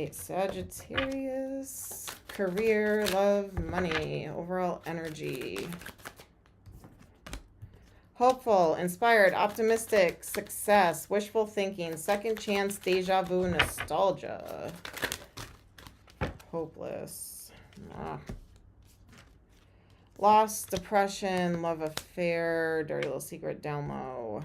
right, Sagittarius, career, love, money, overall energy. Hopeful, inspired, optimistic, success, wishful thinking, second chance, deja vu, nostalgia. Hopeless. Loss, depression, love affair, dirty little secret, down low.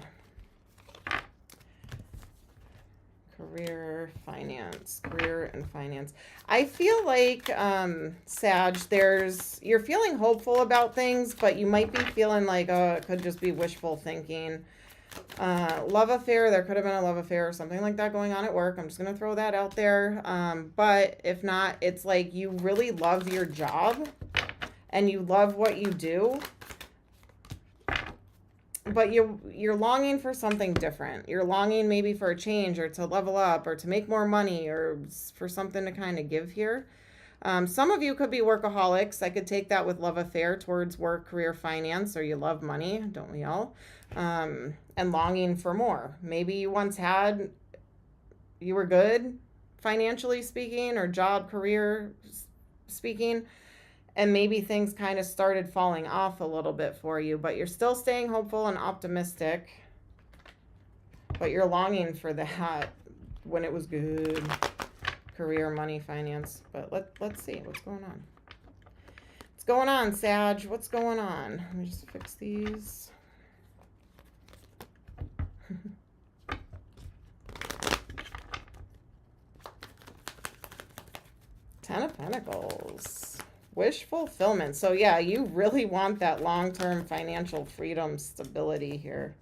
Career, finance, career and finance. I feel like, Sag, you're feeling hopeful about things, but you might be feeling like, oh, it could just be wishful thinking. Love affair, there could have been a love affair or something like that going on at work. I'm just going to throw that out there. But if not, it's like you really love your job and you love what you do. But you're longing for something different. You're longing maybe for a change or to level up or to make more money or for something to kind of give here. Some of you could be workaholics. I could take that with love affair towards work, career, finance, or you love money, don't we all? And longing for more. Maybe you were good financially speaking or job, career speaking. And maybe things kind of started falling off a little bit for you, but you're still staying hopeful and optimistic. But you're longing for that when it was good. Career, money, finance. But let's see what's going on. What's going on, Sag? What's going on? Let me just fix these. Ten of Pentacles. Wish fulfillment. So yeah, you really want that long-term financial freedom, stability here.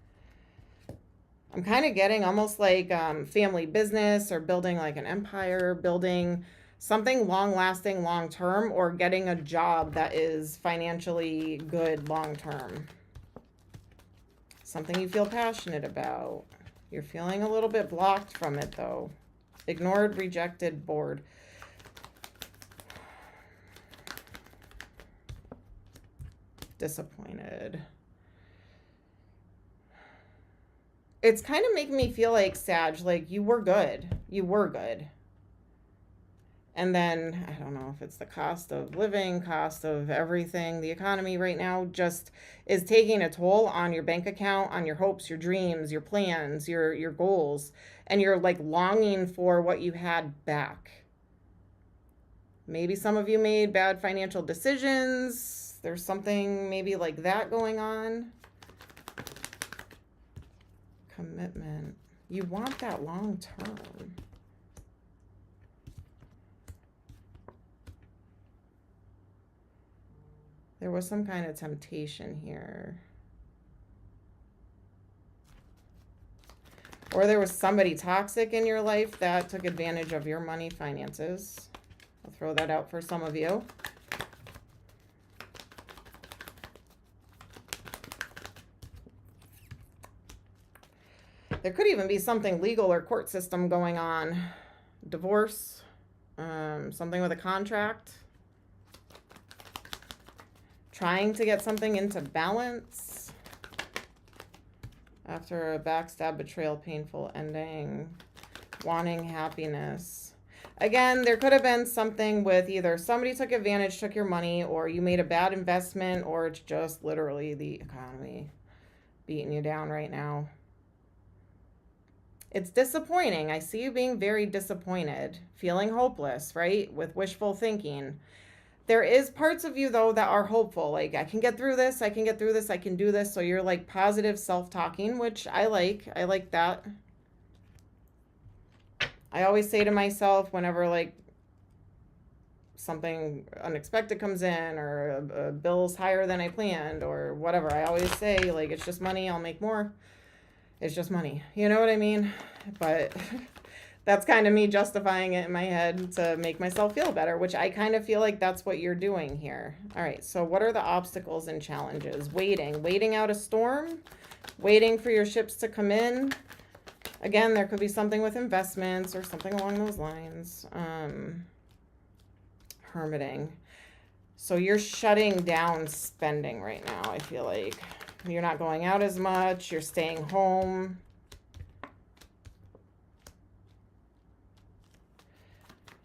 I'm kind of getting almost like family business or building like an empire, building something long-lasting, long-term, or getting a job that is financially good long-term. Something you feel passionate about. You're feeling a little bit blocked from it though. Ignored, rejected, bored. Disappointed. It's kind of making me feel like, Sag, like you were good. You were good. And then, I don't know if it's the cost of living, cost of everything. The economy right now just is taking a toll on your bank account, on your hopes, your dreams, your plans, your goals. And you're like longing for what you had back. Maybe some of you made bad financial decisions. There's something maybe like that going on. Commitment. You want that long term. There was some kind of temptation here. Or there was somebody toxic in your life that took advantage of your money, finances. I'll throw that out for some of you. There could even be something legal or court system going on. Divorce, something with a contract. Trying to get something into balance. After a backstab, betrayal, painful ending. Wanting happiness. Again, there could have been something with either somebody took advantage, took your money, or you made a bad investment, or it's just literally the economy beating you down right now. It's disappointing. I see you being very disappointed, feeling hopeless, right? With wishful thinking. There is parts of you, though, that are hopeful. Like, I can get through this. I can get through this. I can do this. So you're like positive self-talking, which I like. I like that. I always say to myself whenever like something unexpected comes in or a bill's higher than I planned or whatever, I always say like, it's just money. I'll make more. It's just money. You know what I mean? But that's kind of me justifying it in my head to make myself feel better, which I kind of feel like that's what you're doing here. All right. So what are the obstacles and challenges? Waiting out a storm, waiting for your ships to come in. Again, there could be something with investments or something along those lines. Hermiting. So you're shutting down spending right now, I feel like. You're not going out as much. You're staying home.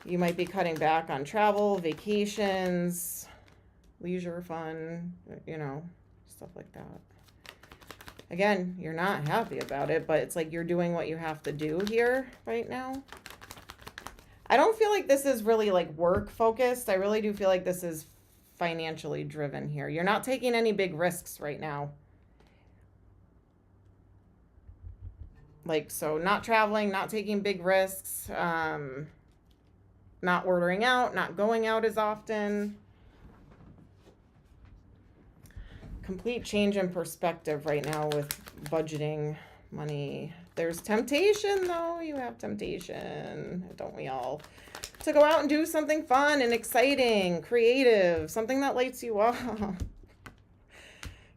You might be cutting back on travel, vacations, leisure, fun, you know, stuff like that. Again, you're not happy about it, but it's like you're doing what you have to do here right now. I don't feel like this is really like work focused. I really do feel like this is financially driven here. You're not taking any big risks right now. Like, so not traveling, not taking big risks, not ordering out, not going out as often. Complete change in perspective right now with budgeting, money. There's temptation though. You have temptation, don't we all? To go out and do something fun and exciting, creative, something that lights you up.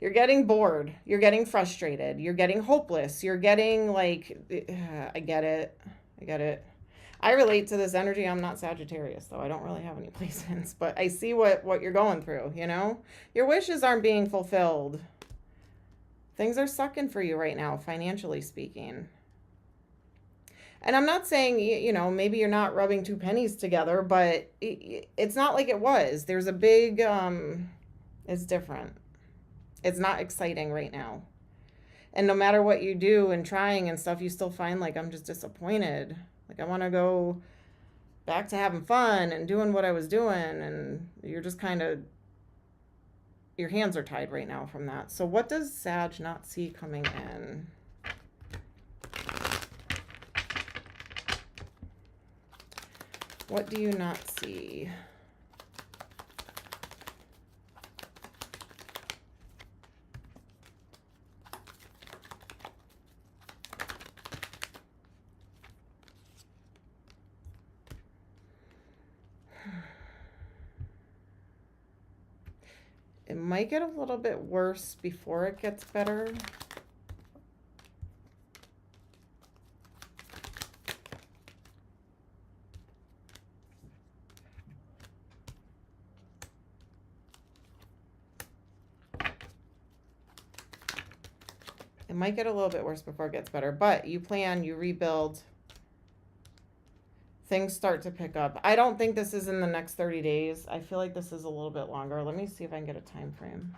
You're getting bored. You're getting frustrated. You're getting hopeless. You're getting like, I get it. I get it. I relate to this energy. I'm not Sagittarius, though. I don't really have any placements, but I see what you're going through, you know? Your wishes aren't being fulfilled. Things are sucking for you right now, financially speaking. And I'm not saying, you know, maybe you're not rubbing two pennies together, but it's not like it was. There's a big, it's different. It's not exciting right now. And no matter what you do and trying and stuff, you still find like, I'm just disappointed. Like, I want to go back to having fun and doing what I was doing. And you're just kind of, your hands are tied right now from that. So what does Sag not see coming in? What do you not see? It might get a little bit worse before it gets better. It might get a little bit worse before it gets better, but you plan, you rebuild, things start to pick up. I don't think this is in the next 30 days. I feel like this is a little bit longer. Let me see if I can get a time frame.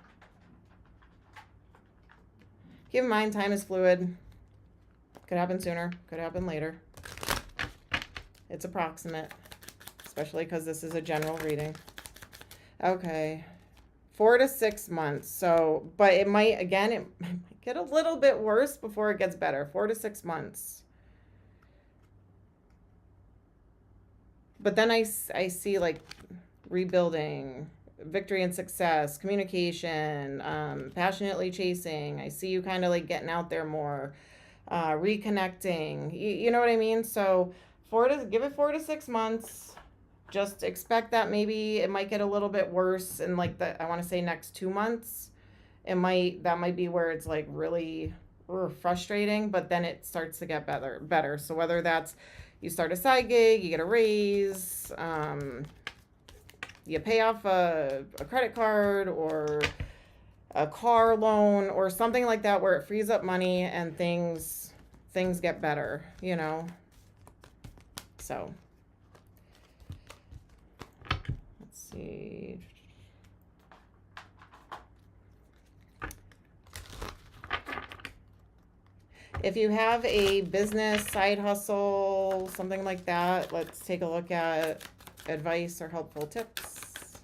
Keep in mind, time is fluid. Could happen sooner, could happen later. It's approximate, especially because this is a general reading. Okay. 4 to 6 months. So, but it might, again, it might get a little bit worse before it gets better. 4 to 6 months. But then I see like rebuilding, victory and success, communication, passionately chasing. I see you kind of like getting out there more, reconnecting. You know what I mean? So give it 4 to 6 months. Just expect that maybe it might get a little bit worse in like I want to say next 2 months. That might be where it's like really frustrating, but then it starts to get better. So whether that's you start a side gig, you get a raise, you pay off a credit card or a car loan or something like that where it frees up money and things get better, you know? So let's see. If you have a business, side hustle, something like that, let's take a look at advice or helpful tips.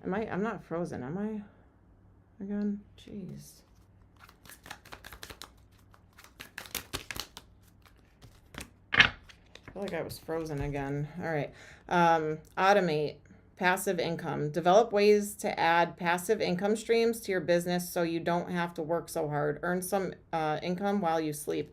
I'm not frozen, am I? Again? Jeez. I feel like I was frozen again. All right. Automate passive income. Develop ways to add passive income streams to your business so you don't have to work so hard. Earn some income while you sleep.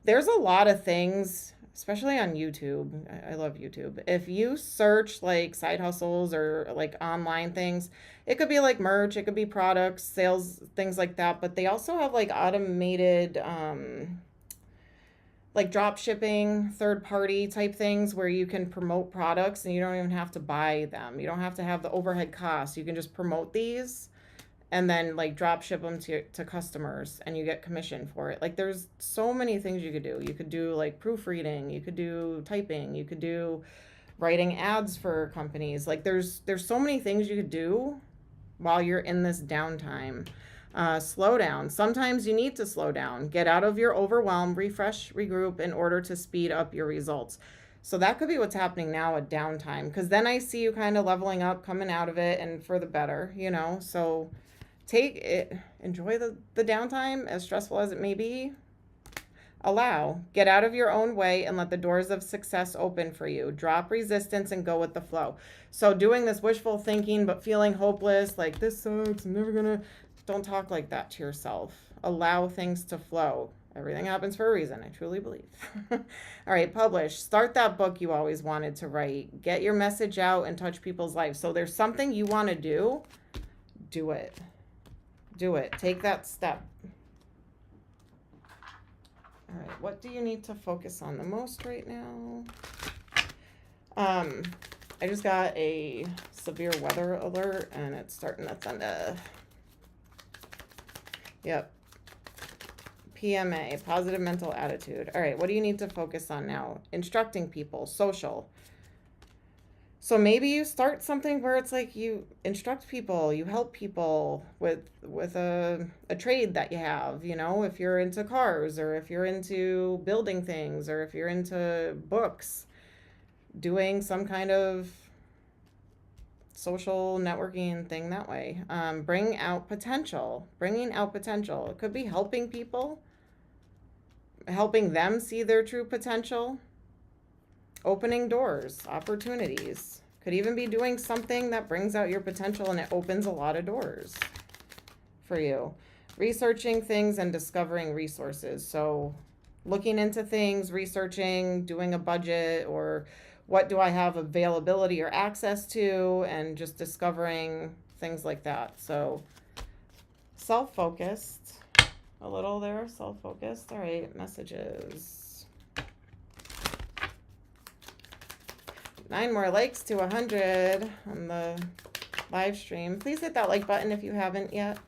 There's a lot of things, especially on YouTube. I love YouTube. If you search like side hustles or like online things, it could be like merch, it could be products, sales, things like that. But they also have like automated like drop shipping, third party type things where you can promote products and you don't even have to buy them. You don't have to have the overhead costs. You can just promote these and then like drop ship them to customers and you get commission for it. Like there's so many things you could do. You could do like proofreading, you could do typing, you could do writing ads for companies. Like there's so many things you could do while you're in this downtime. Slow down. Sometimes you need to slow down. Get out of your overwhelm, refresh, regroup in order to speed up your results. So that could be what's happening now at downtime, because then I see you kind of leveling up, coming out of it, and for the better, you know. So take it, enjoy the downtime, as stressful as it may be. Allow, get out of your own way and let the doors of success open for you. Drop resistance and go with the flow. So doing this wishful thinking but feeling hopeless, like this sucks, I'm never gonna, don't talk like that to yourself. Allow things to flow. Everything happens for a reason, I truly believe. All right, publish. Start that book you always wanted to write. Get your message out and touch people's lives. So there's something you want to do, do it. Do it. Take that step. All right, what do you need to focus on the most right now? I just got a severe weather alert and it's starting to thunder. Yep. PMA, positive mental attitude. All right, what do you need to focus on now? Instructing people, social. So maybe you start something where it's like you instruct people, you help people with a trade that you have, you know, if you're into cars or if you're into building things or if you're into books, doing some kind of social networking thing that way. Bring out potential, bringing out potential. It could be helping people, helping them see their true potential. Opening doors, opportunities. Could even be doing something that brings out your potential and it opens a lot of doors for you. Researching things and discovering resources. So looking into things, researching, doing a budget, or what do I have availability or access to, and just discovering things like that. So self-focused, a little there, self-focused. All right, messages. 9 more likes to 100 on the live stream. Please hit that like button if you haven't yet.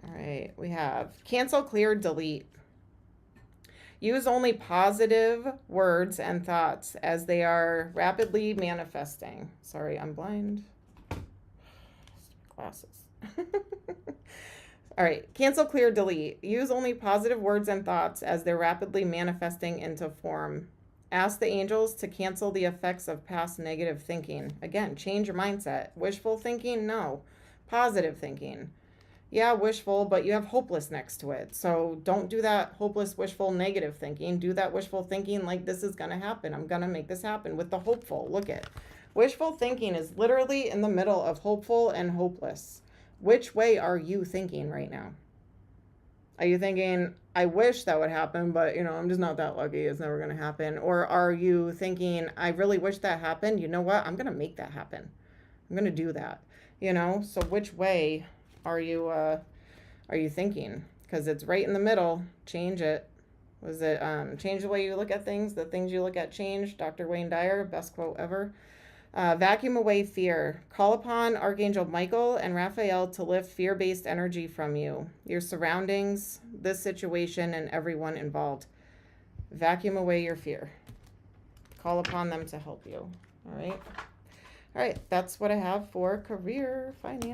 All right, we have cancel, clear, delete. Use only positive words and thoughts as they are rapidly manifesting. Sorry, I'm blind. Glasses. All right, cancel, clear, delete. Use only positive words and thoughts as they're rapidly manifesting into form. Ask the angels to cancel the effects of past negative thinking. Again, change your mindset. Wishful thinking? No. Positive thinking. Yeah, wishful, but you have hopeless next to it. So don't do that hopeless, wishful, negative thinking. Do that wishful thinking like this is going to happen. I'm going to make this happen with the hopeful. Look at wishful thinking is literally in the middle of hopeful and hopeless. Which way are you thinking right now? Are you thinking, I wish that would happen, but, you know, I'm just not that lucky. It's never going to happen. Or are you thinking, I really wish that happened. You know what? I'm going to make that happen. I'm going to do that. You know, so which way are you thinking? Because it's right in the middle. Change it. Was it change the way you look at things? The things you look at change. Dr. Wayne Dyer, best quote ever. Vacuum away fear. Call upon Archangel Michael and Raphael to lift fear-based energy from you, your surroundings, this situation, and everyone involved. Vacuum away your fear. Call upon them to help you. All right. All right. That's what I have for career finance.